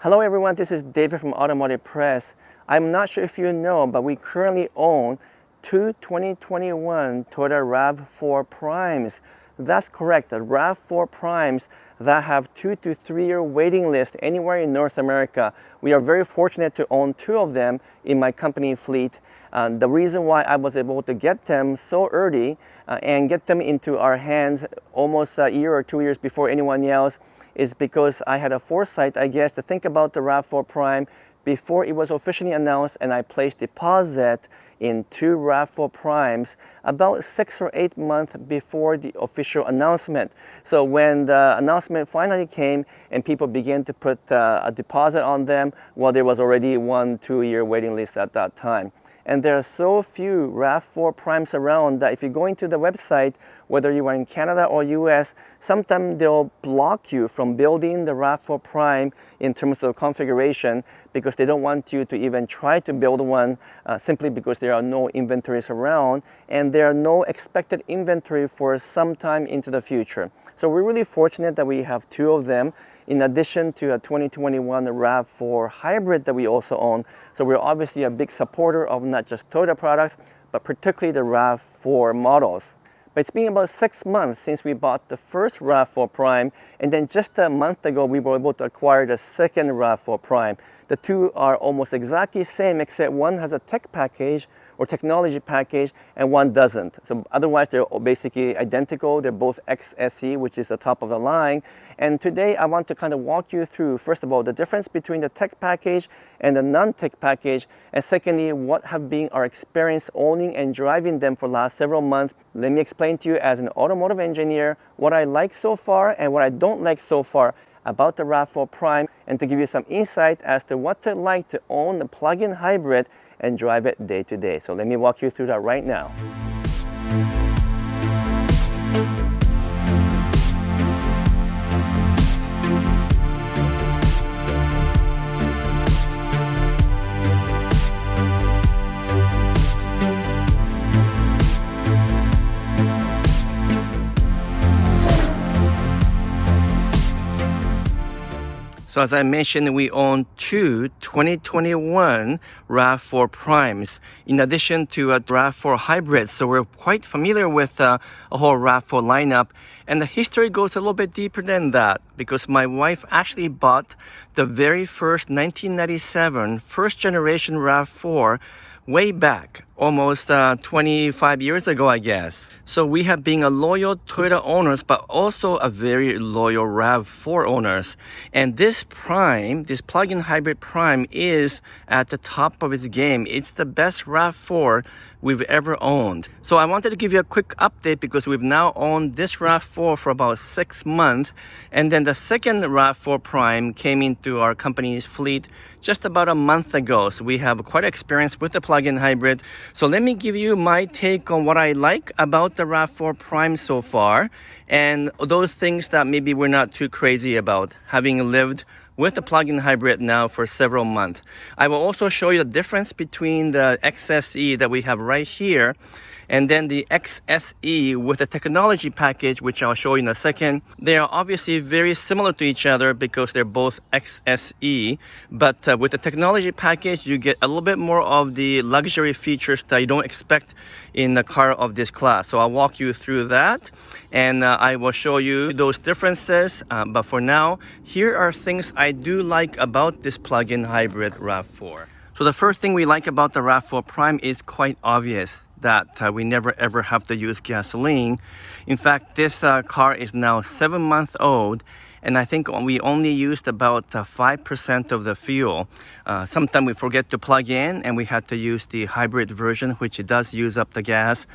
Hello everyone, this is David from Automotive Press. I'm not sure if you know, but we currently own two 2021 Toyota RAV4 Primes. That's correct, the RAV4 Primes that have 2 to 3 year waiting list anywhere in North America. We are very fortunate to own two of them in my company fleet. The reason why I was able to get them so early and get them into our hands almost a year or 2 years before anyone else is because I had a foresight, I guess, to think about the RAV4 Prime before it was officially announced, and I placed deposit in two RAV4 Primes about 6 or 8 months before the official announcement. So when the announcement finally came and people began to put a deposit on them, well, there was already 1-2 year waiting list at that time. And there are so few RAV4 Primes around that if you go into the website, whether you are in Canada or US, sometimes they'll block you from building the RAV4 Prime in terms of configuration because they don't want you to even try to build one simply because there are no inventories around and there are no expected inventory for some time into the future. So we're really fortunate that we have two of them in addition to a 2021 RAV4 hybrid that we also own. So we're obviously a big supporter of not just Toyota products, but particularly the RAV4 models. But it's been about 6 months since we bought the first RAV4 Prime, and then just a month ago we were able to acquire the second RAV4 Prime. The two are almost exactly the same, except one has a tech package or technology package and one doesn't. So otherwise they're basically identical. They're both XSE, which is the top of the line. And today I want to kind of walk you through, first of all, the difference between the tech package and the non-tech package, and secondly, what have been our experience owning and driving them for the last several months. Let me explain to you as an automotive engineer what I like so far and what I don't like so far about the RAV4 Prime, and to give you some insight as to what it's like to own a plug-in hybrid and drive it day to day. So let me walk you through that right now. So as I mentioned, we own two 2021 RAV4 Primes in addition to a RAV4 hybrid. So we're quite familiar with a whole RAV4 lineup. And the history goes a little bit deeper than that because my wife actually bought the very first 1997 first generation RAV4 way back, almost 25 years ago, I guess. So we have been a loyal Toyota owners, but also a very loyal RAV4 owners. And this Prime, this plug-in hybrid Prime, is at the top of its game. It's the best RAV4 we've ever owned. So I wanted to give you a quick update because we've now owned this RAV4 for about 6 months. And then the second RAV4 Prime came into our company's fleet just about a month ago. So we have quite experience with the plug-in hybrid. So let me give you my take on what I like about the RAV4 Prime so far, and those things that maybe we're not too crazy about, having lived with the plug-in hybrid now for several months. I will also show you the difference between the XSE that we have right here and then the XSE with the technology package, which I'll show you in a second. They are obviously very similar to each other because they're both XSE, but with the technology package, you get a little bit more of the luxury features that you don't expect in a car of this class. So I'll walk you through that, and I will show you those differences. But for now, here are things I do like about this plug-in hybrid RAV4. So the first thing we like about the RAV4 Prime is quite obvious, that we never ever have to use gasoline. In fact, this car is now 7 months old, and I think we only used about 5% of the fuel. Sometimes we forget to plug in and we had to use the hybrid version, which does use up the gas.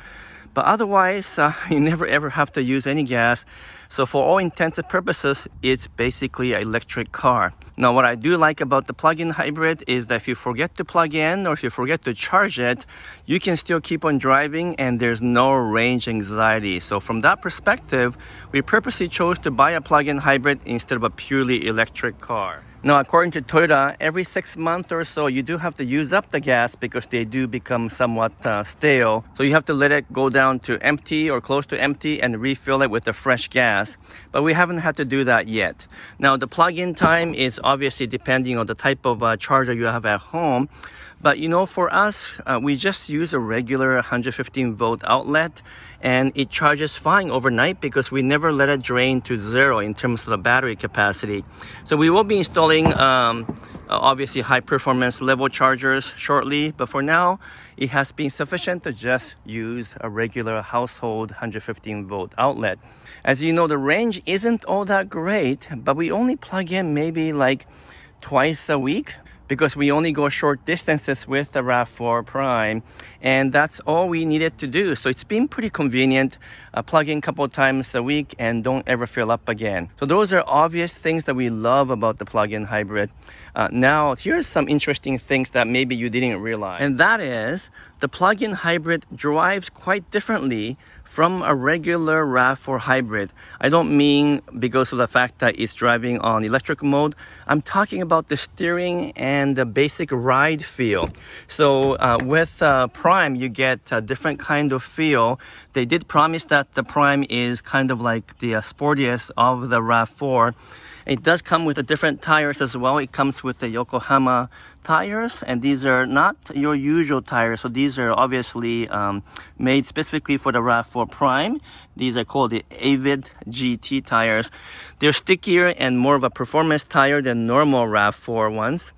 But otherwise, you never ever have to use any gas. So for all intents and purposes, it's basically an electric car. Now, what I do like about the plug-in hybrid is that if you forget to plug in or if you forget to charge it, you can still keep on driving and there's no range anxiety. So from that perspective, we purposely chose to buy a plug-in hybrid instead of a purely electric car. Now, according to Toyota, every 6 months or so, you do have to use up the gas because they do become somewhat stale. So you have to let it go down to empty or close to empty and refill it with the fresh gas. But we haven't had to do that yet. Now, the plug-in time is obviously depending on the type of charger you have at home. But you know, for us, we just use a regular 115 volt outlet, and it charges fine overnight because we never let it drain to zero in terms of the battery capacity. So we will be installing obviously high performance level chargers shortly, but for now it has been sufficient to just use a regular household 115 volt outlet. As you know, the range isn't all that great, but we only plug in maybe like twice a week, because we only go short distances with the RAV4 Prime, and that's all we needed to do. So it's been pretty convenient. Plug in a couple times a week and don't ever fill up again. So those are obvious things that we love about the plug-in hybrid. Now, here's some interesting things that maybe you didn't realize. And that is, the plug-in hybrid drives quite differently from a regular RAV4 hybrid. I don't mean because of the fact that it's driving on electric mode. I'm talking about the steering and the basic ride feel. So with Prime, you get a different kind of feel. They did promise that the Prime is kind of like the sportiest of the RAV4. It does come with the different tires as well. It comes with the Yokohama tires, and these are not your usual tires. So these are obviously made specifically for the RAV4 Prime. These are called the Avid GT tires. They're stickier and more of a performance tire than normal RAV4 ones.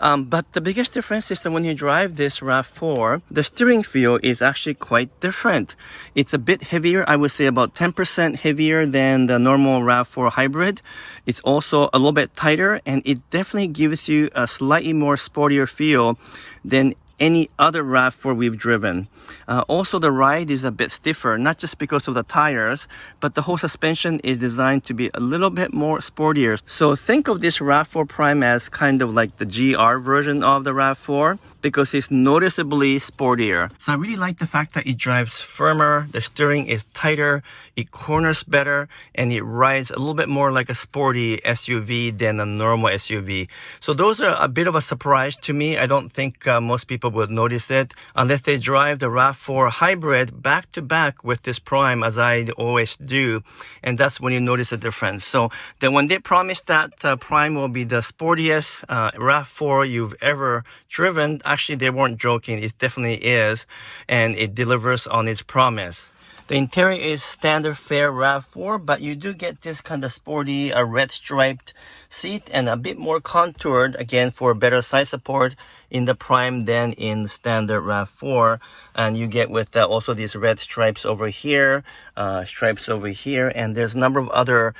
But the biggest difference is that when you drive this RAV4, the steering feel is actually quite different. It's a bit heavier, I would say about 10% heavier than the normal RAV4 hybrid. It's also a little bit tighter, and it definitely gives you a slightly more sportier feel than any other RAV4 we've driven. Also, the ride is a bit stiffer, not just because of the tires, but the whole suspension is designed to be a little bit more sportier. So think of this RAV4 Prime as kind of like the GR version of the RAV4 because it's noticeably sportier. So I really like the fact that it drives firmer, the steering is tighter, it corners better, and it rides a little bit more like a sporty SUV than a normal SUV. So those are a bit of a surprise to me. I don't think most people would notice it unless they drive the RAV4 hybrid back to back with this Prime, as I always do, and that's when you notice the difference. So then when they promised that Prime will be the sportiest RAV4 you've ever driven, actually they weren't joking. It definitely is, and it delivers on its promise. The interior is standard fare RAV4, but you do get this kind of sporty red striped seat and a bit more contoured, again, for better side support in the Prime than in standard RAV4. And you get with also these red stripes over here, and there's a number of other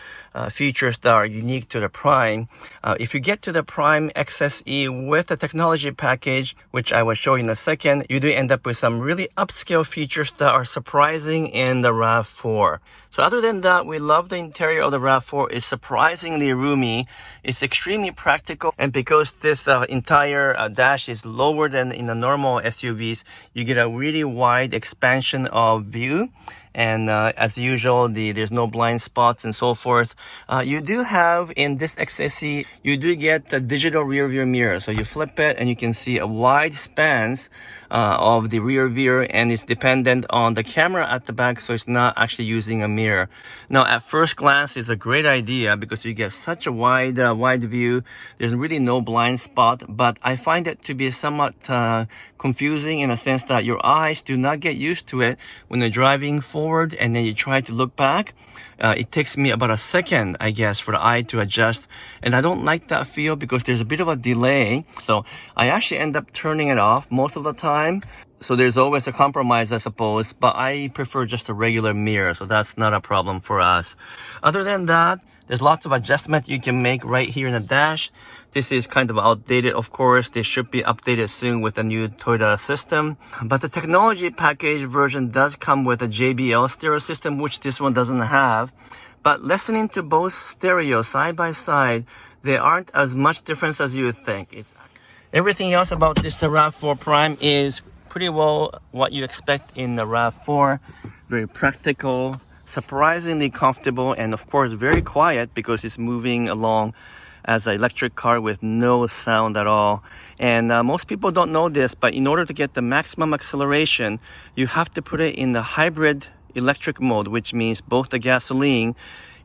features that are unique to the Prime. If you get to the Prime XSE with the technology package, which I will show you in a second, you do end up with some really upscale features that are surprising in the RAV4. So other than that, we love the interior of the RAV4. It's surprisingly roomy. It's extremely practical. And because this entire dash is lower than in the normal SUVs, you get a really wide expansion of view. And as usual, there's no blind spots and so forth. You do have in this XSE, you do get the digital rear view mirror. So you flip it and you can see a wide span of the rear view, and it's dependent on the camera at the back, so it's not actually using a mirror. Now, at first glance, it's a great idea because you get such a wide view. There's really no blind spot, but I find it to be somewhat confusing in a sense that your eyes do not get used to it when you're driving forward and then you try to look back. It takes me about a second, I guess, for the eye to adjust, and I don't like that feel because there's a bit of a delay. So I actually end up turning it off most of the time. So there's always a compromise, I suppose, but I prefer just a regular mirror, so that's not a problem for us. Other than that, there's lots of adjustment you can make right here in the dash. This is kind of outdated, of course. They should be updated soon with the new Toyota system. But the technology package version does come with a JBL stereo system, which this one doesn't have. But listening to both stereo side by side, there aren't as much difference as you would think. Everything else about this RAV4 Prime is pretty well what you expect in the RAV4. Very practical, surprisingly comfortable, and of course very quiet because it's moving along as an electric car with no sound at all. And most people don't know this, but in order to get the maximum acceleration, you have to put it in the hybrid electric mode, which means both the gasoline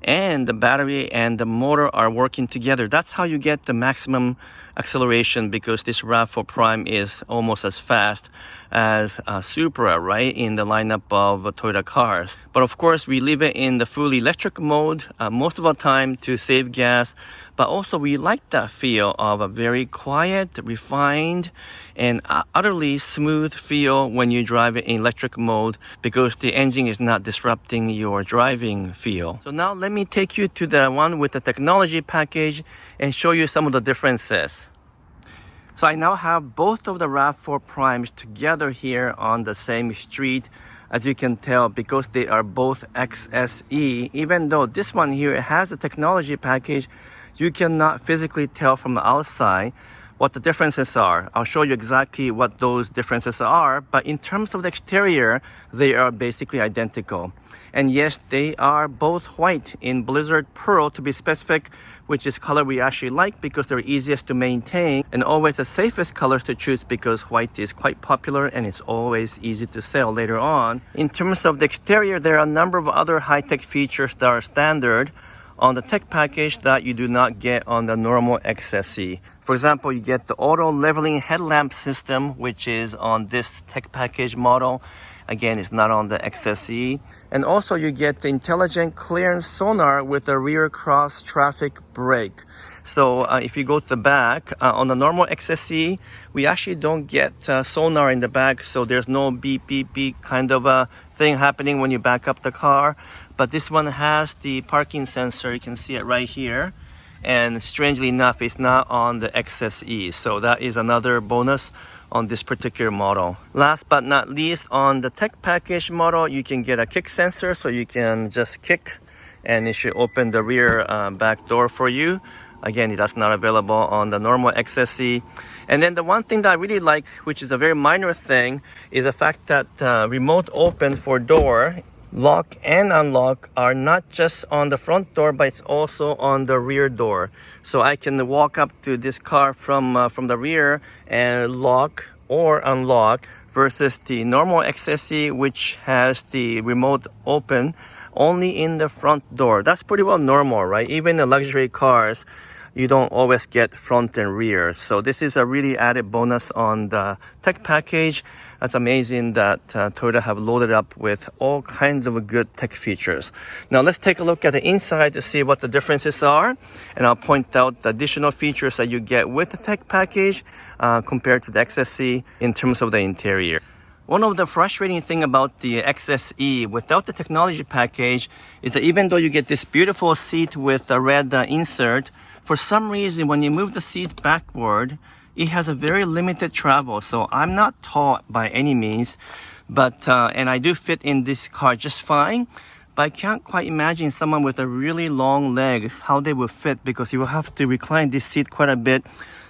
and the battery and the motor are working together. That's how you get the maximum acceleration, because this RAV4 Prime is almost as fast as Supra, right, in the lineup of Toyota cars. But of course, we leave it in the fully electric mode most of the time to save gas, but also we like that feel of a very quiet, refined, and utterly smooth feel when you drive it in electric mode, because the engine is not disrupting your driving feel. So now let me take you to the one with the technology package and show you some of the differences. So I now have both of the RAV4 Primes together here on the same street, as you can tell, because they are both XSE. Even though this one here has a technology package, you cannot physically tell from the outside what the differences are. I'll show you exactly what those differences are, but in terms of the exterior, they are basically identical. And yes, they are both white in Blizzard Pearl to be specific, which is color we actually like because they're easiest to maintain and always the safest colors to choose, because white is quite popular and it's always easy to sell later on. In terms of the exterior, there are a number of other high-tech features that are standard on the tech package that you do not get on the normal XSE. For example, you get the auto leveling headlamp system, which is on this tech package model. Again, it's not on the XSE. And also you get the intelligent clearance sonar with the rear cross traffic brake. So if you go to the back, on the normal XSE, we actually don't get sonar in the back, so there's no beep, beep, beep kind of a thing happening when you back up the car. But this one has the parking sensor. You can see it right here. And strangely enough, it's not on the XSE. So that is another bonus on this particular model. Last but not least, on the tech package model, you can get a kick sensor, so you can just kick and it should open the rear back door for you. Again, that's not available on the normal XSE. And then the one thing that I really like, which is a very minor thing, is the fact that remote open for door, lock and unlock are not just on the front door, but it's also on the rear door. So I can walk up to this car from the rear and lock or unlock, versus the normal XSE, which has the remote open only in the front door. That's pretty well normal, right? Even the luxury cars, you don't always get front and rear. So this is a really added bonus on the tech package. That's amazing that Toyota have loaded up with all kinds of good tech features. Now let's take a look at the inside to see what the differences are. And I'll point out the additional features that you get with the tech package compared to the XSE in terms of the interior. One of the frustrating thing about the XSE without the technology package is that even though you get this beautiful seat with a red insert, for some reason when you move the seat backward, it has a very limited travel. So I'm not tall by any means, but and I do fit in this car just fine. But I can't quite imagine someone with a really long legs, how they will fit, because you will have to recline this seat quite a bit,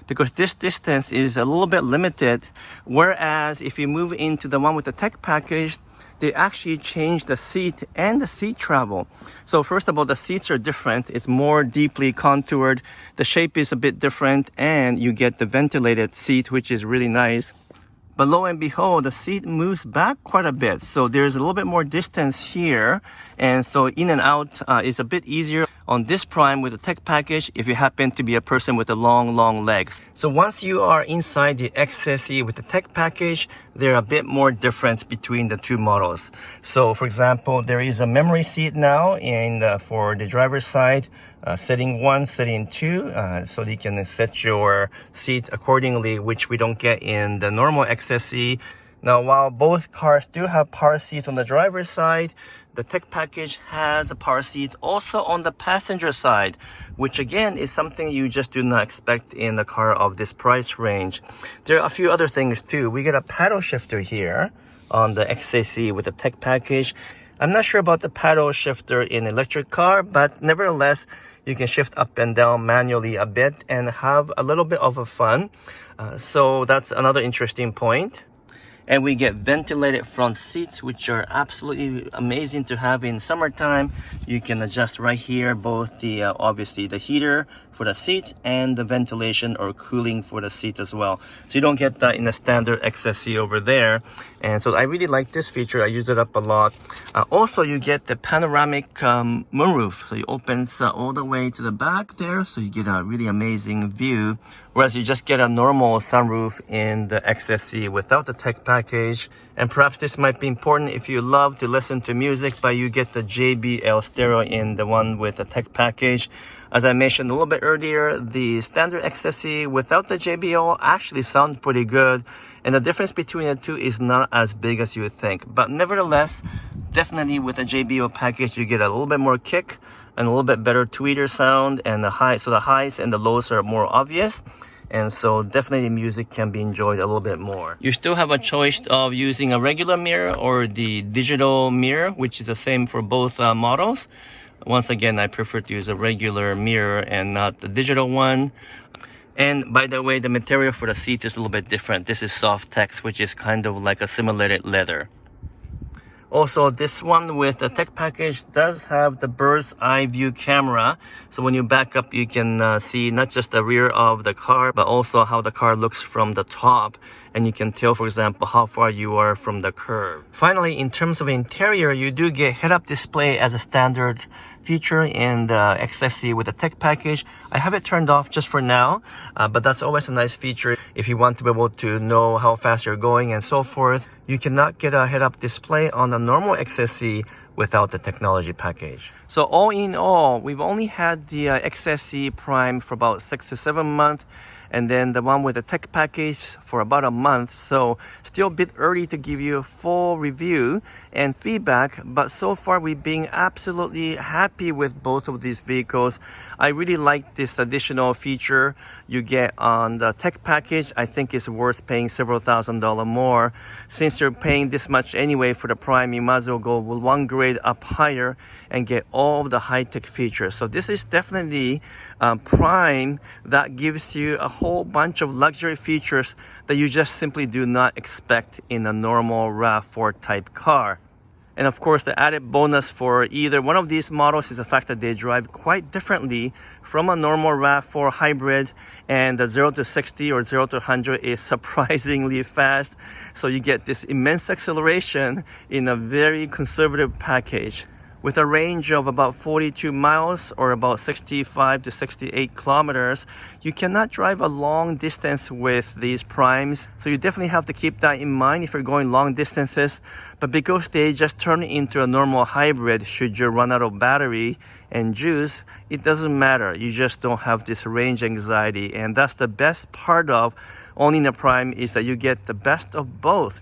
because this distance is a little bit limited. Whereas if you move into the one with the tech package, they actually change the seat and the seat travel. So first of all, the seats are different. It's more deeply contoured. The shape is a bit different, and you get the ventilated seat, which is really nice. But lo and behold, the seat moves back quite a bit. So there's a little bit more distance here. And so in and out is a bit easier on this Prime with the tech package if you happen to be a person with the long legs. So once you are inside the XSE with the tech package, there are a bit more difference between the two models. So for example, there is a memory seat now for the driver's side. Setting 1, setting 2, so you can set your seat accordingly, which we don't get in the normal XSE. Now, while both cars do have power seats on the driver's side, the tech package has a power seat also on the passenger side, which again is something you just do not expect in a car of this price range. There are a few other things too. We get a paddle shifter here on the XSE with the tech package. I'm not sure about the paddle shifter in an electric car, but nevertheless, you can shift up and down manually a bit and have a little bit of a fun. So that's another interesting point. And we get ventilated front seats, which are absolutely amazing to have in summertime. You can adjust right here both the obviously the heater for the seats and the ventilation or cooling for the seats as well. So you don't get that in the standard XSE over there. And so I really like this feature. I use it up a lot. Also, you get the panoramic moonroof. So it opens all the way to the back there. So you get a really amazing view. Whereas you just get a normal sunroof in the XSE without the tech package. And perhaps this might be important if you love to listen to music, but you get the JBL stereo in the one with the tech package. As I mentioned a little bit earlier, the standard XSE without the JBL actually sound pretty good. And the difference between the two is not as big as you would think. But nevertheless, definitely with the JBL package, you get a little bit more kick and a little bit better tweeter sound, and the highs and the lows are more obvious. And so definitely music can be enjoyed a little bit more. You still have a choice of using a regular mirror or the digital mirror, which is the same for both models. Once again, I prefer to use a regular mirror and not the digital one. And by the way, the material for the seat is a little bit different. This is soft tex, which is kind of like a simulated leather. Also, this one with the tech package does have the bird's eye view camera. So when you back up, you can see not just the rear of the car, but also how the car looks from the top. And you can tell, for example, how far you are from the curb. Finally, in terms of interior, you do get head-up display as a standard feature in the XSE with the tech package. I have it turned off just for now, but that's always a nice feature if you want to be able to know how fast you're going and so forth. You cannot get a head-up display on a normal XSE without the technology package. So all in all, we've only had the XSE Prime for about 6 to 7 months, and then the one with the tech package for about a month. So still a bit early to give you a full review and feedback, but so far we've been absolutely happy with both of these vehicles. I really like this additional feature you get on the tech package. I think it's worth paying several $1,000s more. Since you're paying this much anyway for the Prime, you might as well go with one grade up higher and get all of the high-tech features. So this is definitely Prime that gives you a whole bunch of luxury features that you just simply do not expect in a normal RAV4 type car. And of course, the added bonus for either one of these models is the fact that they drive quite differently from a normal RAV4 hybrid, and the 0 to 60 or 0 to 100 is surprisingly fast. So you get this immense acceleration in a very conservative package. With a range of about 42 miles or about 65 to 68 kilometers, you cannot drive a long distance with these Primes. So you definitely have to keep that in mind if you're going long distances. But because they just turn into a normal hybrid, should you run out of battery and juice, it doesn't matter. You just don't have this range anxiety. And that's the best part of owning a Prime, is that you get the best of both.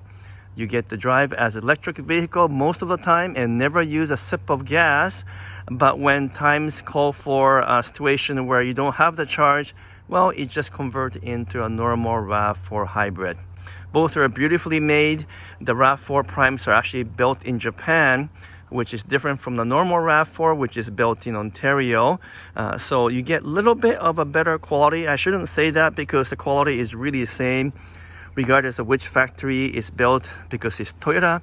You get to drive as an electric vehicle most of the time and never use a sip of gas. But when times call for a situation where you don't have the charge, well, it just converts into a normal RAV4 hybrid. Both are beautifully made. The RAV4 Primes are actually built in Japan, which is different from the normal RAV4, which is built in Ontario. So you get a little bit of a better quality. I shouldn't say that because the quality is really the same regardless of which factory it's built, because it's Toyota.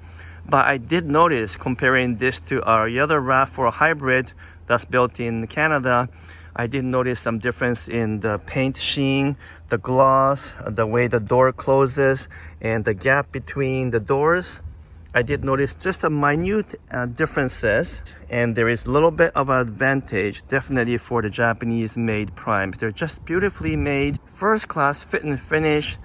But I did notice, comparing this to our other RAV4 hybrid that's built in Canada, I did notice some difference in the paint sheen, the gloss, the way the door closes, and the gap between the doors. I did notice just a minute differences, and there is a little bit of an advantage definitely for the Japanese made Primes. They're just beautifully made, first class fit and finish,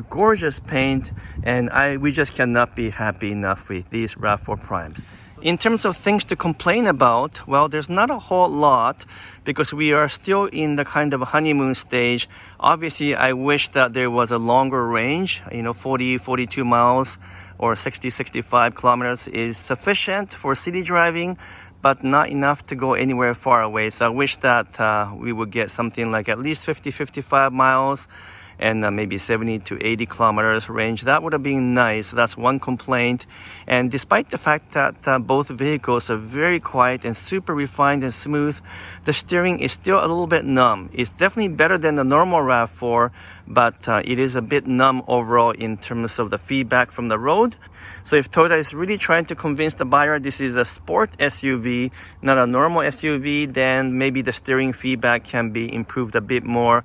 gorgeous paint, and we just cannot be happy enough with these RAV4 Primes. In terms of things to complain about, well, there's not a whole lot because we are still in the kind of honeymoon stage. Obviously, I wish that there was a longer range, 40, 42 miles or 60, 65 kilometers is sufficient for city driving, but not enough to go anywhere far away. So I wish that we would get something like at least 50, 55 miles. and maybe 70 to 80 kilometers range. That would have been nice. So that's one complaint. And despite the fact that both vehicles are very quiet and super refined and smooth, the steering is still a little bit numb. It's definitely better than the normal RAV4, but it is a bit numb overall in terms of the feedback from the road. So if Toyota is really trying to convince the buyer this is a sport SUV, not a normal SUV, then maybe the steering feedback can be improved a bit more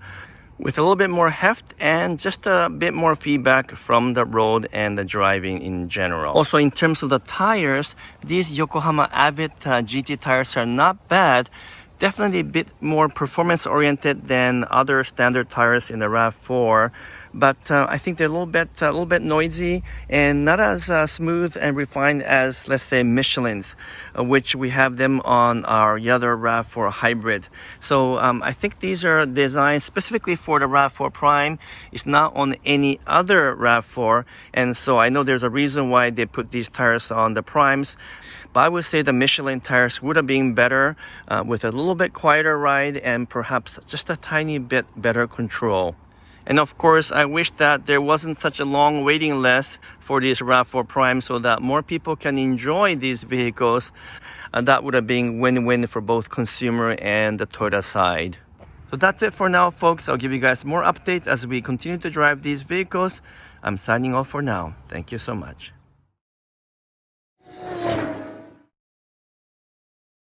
with a little bit more heft and just a bit more feedback from the road and the driving in general. Also, in terms of the tires, these Yokohama Avid GT tires are not bad. Definitely a bit more performance oriented than other standard tires in the RAV4, but I think they're a little bit noisy and not as smooth and refined as, let's say, Michelin's, which we have them on our other RAV4 hybrid. So I think these are designed specifically for the RAV4 Prime. It's not on any other RAV4, and so I know there's a reason why they put these tires on the Primes. But I would say the Michelin tires would have been better with a little bit quieter ride and perhaps just a tiny bit better control. And of course, I wish that there wasn't such a long waiting list for these RAV4 Prime so that more people can enjoy these vehicles. That would have been win-win for both consumer and the Toyota side. So that's it for now, folks. I'll give you guys more updates as we continue to drive these vehicles. I'm signing off for now. Thank you so much.